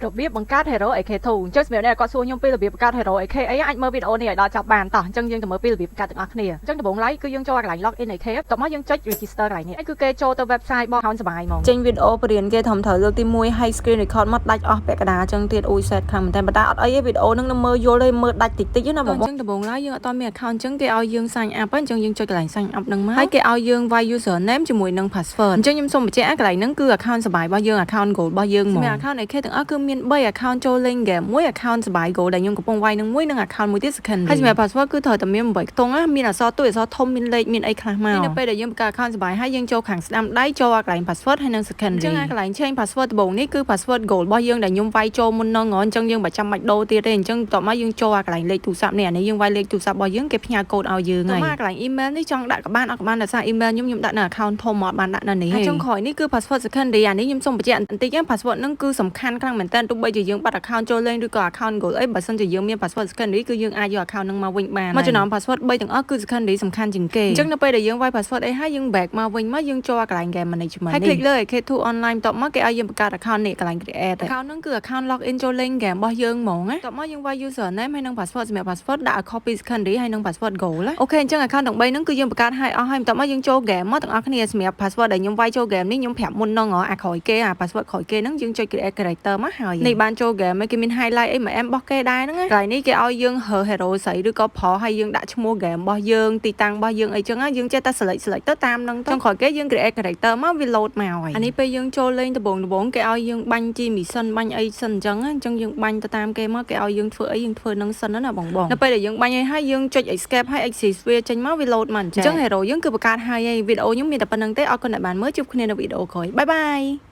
របៀបបង្កើត hero AK2 អញ្ចឹងសម្រាប់អ្នកគាត់សួរខ្ញុំពីរបៀបបង្កើត hero AK អីអាចមើលវីដេអូនេះឲ្យដល់ចប់បានតោះអញ្ចឹងយើងទៅមើលពីរបៀបបង្កើតទាំងអស់គ្នាអញ្ចឹងដំបូងឡើយគឺយើងចូលកន្លែង login AK តោះមកយើងចុច register កន្លែងនេះគឺគេចូលទៅ website របស់ account សបាយហ្មងចេញវីដេអូបរៀនគេធំត្រូវលើកទី1 ហើយ screen record មកដាច់អស់ពាក់កណ្ដាលអញ្ចឹងទៀតអ៊ុយ set ខាងមែនតែប៉ុន្តែអត់អីទេវីដេអូហ្នឹងនៅមើលយល់ទេមើលដាច់តិចៗណាបងអញ្ចឹងដំបូងឡើយយើងអត់តមាន account អញ្ចឹងគេឲ្យយើង sign up អញ្ចឹងយើងចុចកន្លែង sign up ហ្នឹងមកហើយគេឲ្យយើងវាយ username ជាមួយនឹង password អញ្ចឹងខ្ញុំសូមបញ្ជាក់កន្លែងហ្នឹងគឺ account សបាយរបស់យើង account gold របស់យើងហ្មងសម្រាប់ account AK ទាំងអស់គឺមាន3 account ចូលលេង game មួយ account សបាយ gold ដែលខ្ញុំកំពុងវាយនឹងមួយនិង account មួយទៀត second ហើយសម្រាប់ password គឺត្រូវតែមាន8ខ្ទង់ណាមានអក្សរទូចអក្សរធំមានលេខមានអីខ្លះមកនៅពេលដែលយើងបង្កើត account សបាយហើយយើងចូលខាងស្ដាំដៃចូលកន្លែង password ហើយនិង second អញ្ចឹងកន្លែង change password ដំបូងនេះគឺ password gold របស់យើងដែលខ្ញុំវាយចូលមុនហ្នឹងអញ្ចឹងយើងមិនចាំបាច់ដូរទៀតទេអញ្ចឹងតោះមកយើងចូលកន្លែងលេខទូរស័ព្ទនេះអានេះយើងវាយលេខទូរស័ព្ទរបស់យើងគេផ្ញើកូដឲ្យយើងហើយកន្លែង email នេះចង់ដាក់ក៏បានអត់ក៏បានដោយសារ email ខ្ញុំដាក់នៅ account ធំមកបានដាក់នៅនេះហើយចុងក្រោយនេះគឺ password secondary អានេះខ្ញុំសូមបញ្ជាក់បន្តិច password ហ្នឹងគឺសំខាន់ខ្លាំងមែនតើទោះបីជាយើងបាត់ account ចូលលេងឬក៏ account gold អីបើសិនជាយើងមាន password secondary គឺយើងអាចយក account ហ្នឹងមកវិញបានមកចំណោម password 3ទាំងអស់គឺ secondary សំខាន់ជាងគេអញ្ចឹងនៅពេលដែលយើងវាយ password អីហើយយើង back មកវិញមកយើងចូលកន្លែង game management ហើយ click លើ AK2 online តបមកគេឲ្យយើងបង្កើត account នេះកន្លែង create account ហ្នឹងគឺ account login ចូលលេង game របស់យើងហ្មងណាតបមកយើងវាយ username ហើយនិង password សម្រាប់ password ដាក់ឲ្យ copy secondary ហើយនិង password gold អូខេអញ្ចឹង account ទាំង3ហ្នឹងគឺយើងបង្កើតឲ្យអស់ហើយតបមកយើងចូល game មកទាំងអស់គ្នាសម្រាប់ password ដែលខ្ញុំវាយចូល game នេះខ្ញុំប្រាប់មុនហ្នឹងអាក្រោយគេអា password ក្រោយគេហ្នឹងយើងចុច create character មកហើយនេះបានចូល game គេមាន highlight អី MM របស់គេដែរហ្នឹងកន្លែងនេះគេឲ្យយើងរើ hero ស្រីឬក៏ប្រុសហើយយើងដាក់ឈ្មោះ game របស់យើងទីតាំងរបស់យើងអីចឹងយើងចេះតែ select ទៅតាមហ្នឹងទៅក្រោយគេយើង create character មកវា load មកហើយអានេះពេលយើងចូលលេងដំបូងគេឲ្យយើងបាញ់ G mission បាញ់អីសិនអញ្ចឹងយើងបាញ់ទៅតាមគេមកគេឲ្យយើងធ្វើអីយើងធ្វើនឹងសិនណាបងនៅពេលដែលយើងបាញ់ហើយយើងចុច escape ហើយ exit វាចេញមកវា load មកអញ្ចឹង hero យើងគឺបង្កើតហើយវីដេអូខ្ញុំមានតែប៉ុណ្្នឹងទេអរគុណដែលបានមើលជួបគ្នានៅវីដេអូក្រោយបាយបាយ